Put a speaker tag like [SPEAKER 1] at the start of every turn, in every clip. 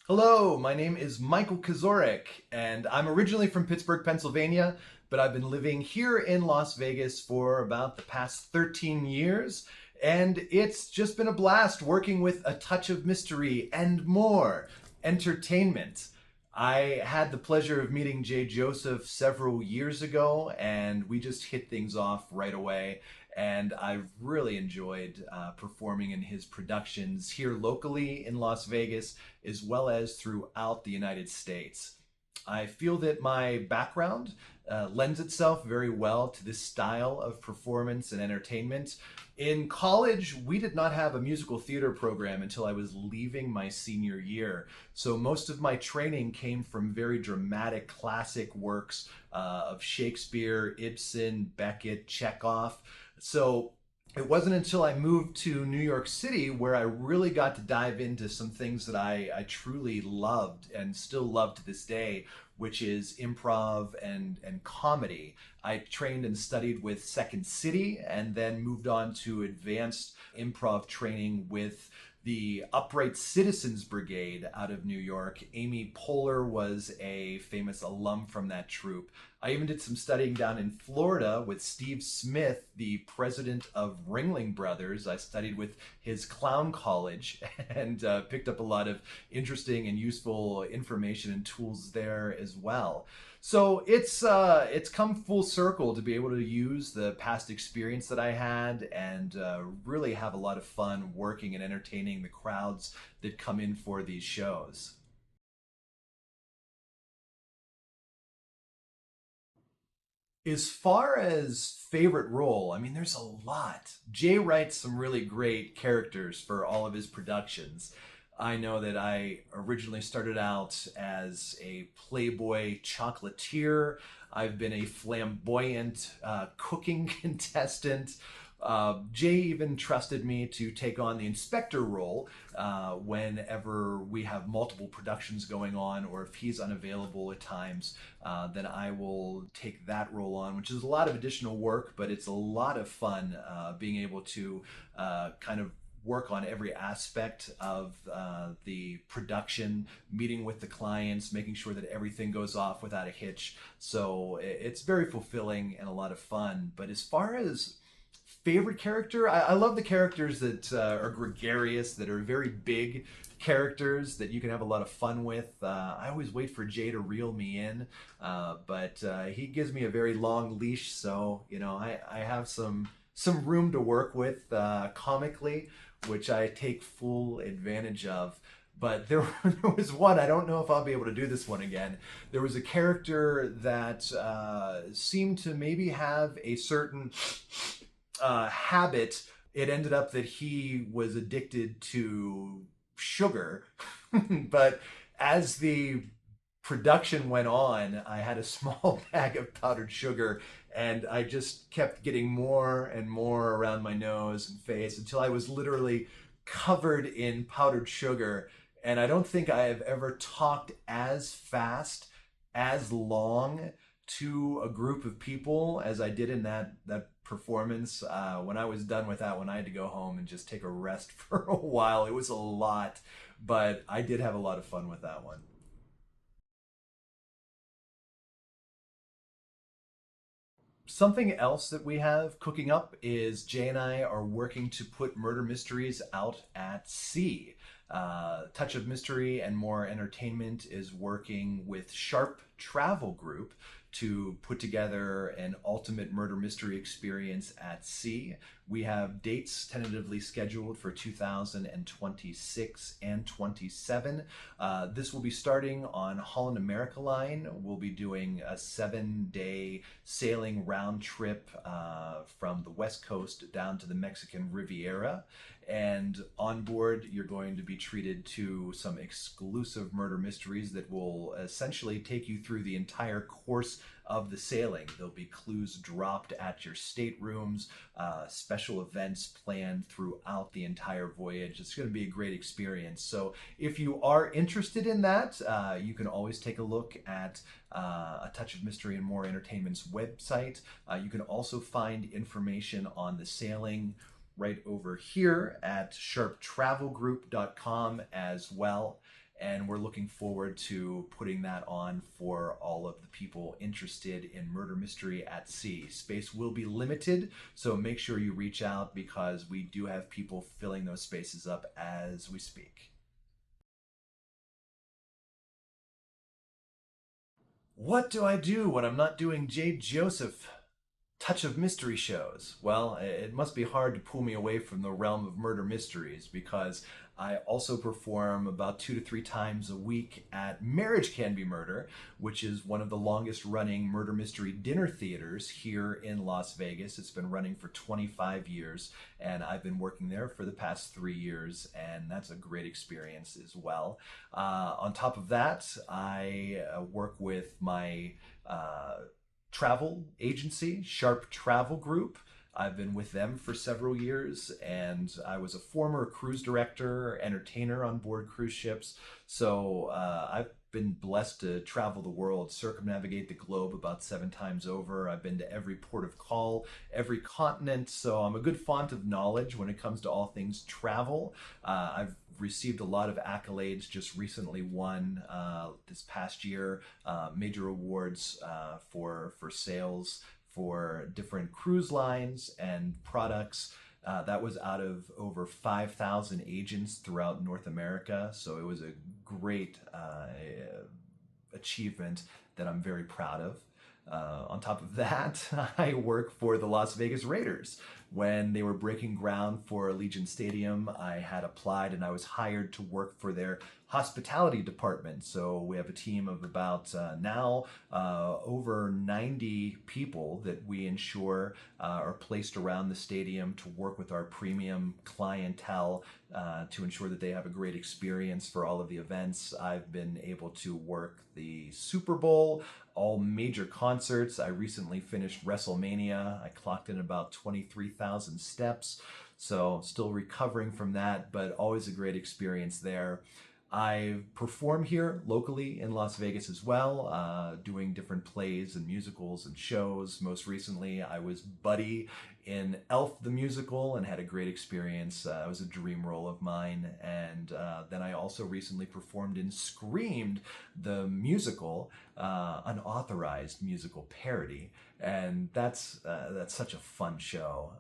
[SPEAKER 1] Hello, my name is Michael Kaczurak, and I'm originally from Pittsburgh, Pennsylvania, but I've been living here in Las Vegas for about the past 13 years, and it's just been a blast working with a touch of mystery and more entertainment. I had the pleasure of meeting Jay Joseph several years ago, and we just hit things off right away. And I've really enjoyed performing in his productions here locally in Las Vegas as well as throughout the United States. I feel that my background lends itself very well to this style of performance and entertainment. In college, we did not have a musical theater program until I was leaving my senior year. So most of my training came from very dramatic classic works of Shakespeare, Ibsen, Beckett, Chekhov. So it wasn't until I moved to New York City where I really got to dive into some things that I truly loved and still love to this day, which is improv and comedy. I trained and studied with Second City and then moved on to advanced improv training with the Upright Citizens Brigade out of New York. Amy Poehler was a famous alum from that troupe. I even did some studying down in Florida with Steve Smith, the president of Ringling Brothers. I studied with his clown college and picked up a lot of interesting and useful information and tools there as well. So it's come full circle to be able to use the past experience that I had and really have a lot of fun working and entertaining the crowds that come in for these shows. As far as favorite role, I mean, there's a lot. Jay writes some really great characters for all of his productions. I know that I originally started out as a Playboy chocolatier. I've been a flamboyant cooking contestant. Jay even trusted me to take on the inspector role whenever we have multiple productions going on, or if he's unavailable at times, then I will take that role on, which is a lot of additional work, but it's a lot of fun being able to kind of work on every aspect of the production, meeting with the clients, making sure that everything goes off without a hitch. So it's very fulfilling and a lot of fun. But as far as favorite character, I love the characters that are gregarious, that are very big characters that you can have a lot of fun with. I always wait for Jay to reel me in, but he gives me a very long leash, so I have some room to work with comically, which I take full advantage of. But there was one, I don't know if I'll be able to do this one again. There was a character that seemed to maybe have a certain habit. It ended up that he was addicted to sugar. But as the production went on, I had a small bag of powdered sugar, and I just kept getting more and more around my nose and face until I was literally covered in powdered sugar. And I don't think I have ever talked as fast, as long to a group of people as I did in that performance. When I was done with that one, I had to go home and just take a rest for a while. It was a lot, but I did have a lot of fun with that one. Something else that we have cooking up is Jay and I are working to put murder mysteries out at sea. Touch of Mystery and More Entertainment is working with Sharp Travel Group to put together an ultimate murder mystery experience at sea. We have dates tentatively scheduled for 2026 and 27. This will be starting on Holland America Line. We'll be doing a 7-day sailing round trip from the West Coast down to the Mexican Riviera. And on board, you're going to be treated to some exclusive murder mysteries that will essentially take you through the entire course of the sailing. There'll be clues dropped at your staterooms, special events planned throughout the entire voyage. It's going to be a great experience. So if you are interested in that, you can always take a look at A Touch of Mystery and More Entertainment's website. You can also find information on the sailing right over here at sharptravelgroup.com as well. and we're looking forward to putting that on for all of the people interested in murder mystery at sea. Space will be limited, so make sure you reach out because we do have people filling those spaces up as we speak. What do I do when I'm not doing J. Joseph touch of mystery shows? Well, it must be hard to pull me away from the realm of murder mysteries because I also perform about 2 to 3 times a week at Marriage Can Be Murder, which is one of the longest running murder mystery dinner theaters here in Las Vegas. It's been running for 25 years, and I've been working there for the past 3 years, and that's a great experience as well. On top of that, I work with my travel agency, Sharp Travel Group. I've been with them for several years, and I was a former cruise director, entertainer on board cruise ships. So I've been blessed to travel the world, circumnavigate the globe about 7 times over. I've been to every port of call, every continent. So I'm a good font of knowledge when it comes to all things travel. I've received a lot of accolades, just recently won this past year major awards for sales for different cruise lines and products. That was out of over 5,000 agents throughout North America. So it was a great achievement that I'm very proud of. On top of that, I work for the Las Vegas Raiders. When they were breaking ground for Allegiant Stadium, I had applied and I was hired to work for their hospitality department. So we have a team of about now over 90 people that we ensure are placed around the stadium to work with our premium clientele to ensure that they have a great experience for all of the events. I've been able to work the Super Bowl, all major concerts. I recently finished WrestleMania. I clocked in about 23,000 steps. So still recovering from that, but always a great experience there. I perform here locally in Las Vegas as well, doing different plays and musicals and shows. Most recently, I was Buddy in Elf the Musical and had a great experience. It was a dream role of mine. And then I also recently performed in Screamed the Musical, unauthorized musical parody. And that's such a fun show.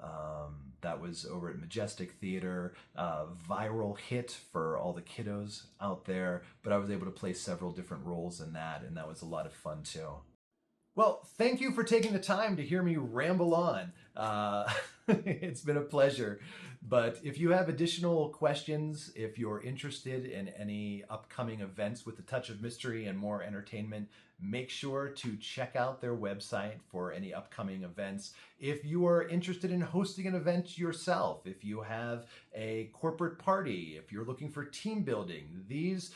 [SPEAKER 1] That was over at Majestic Theater, viral hit for all the kiddos out there, but I was able to play several different roles in that, and that was a lot of fun too. Well, thank you for taking the time to hear me ramble on. It's been a pleasure. But if you have additional questions, if you're interested in any upcoming events with a touch of mystery and more entertainment, make sure to check out their website for any upcoming events. If you are interested in hosting an event yourself, if you have a corporate party, if you're looking for team building, these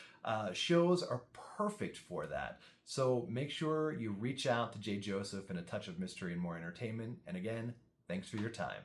[SPEAKER 1] shows are perfect for that. So make sure you reach out to J. Joseph and a touch of mystery and more entertainment. And again, thanks for your time.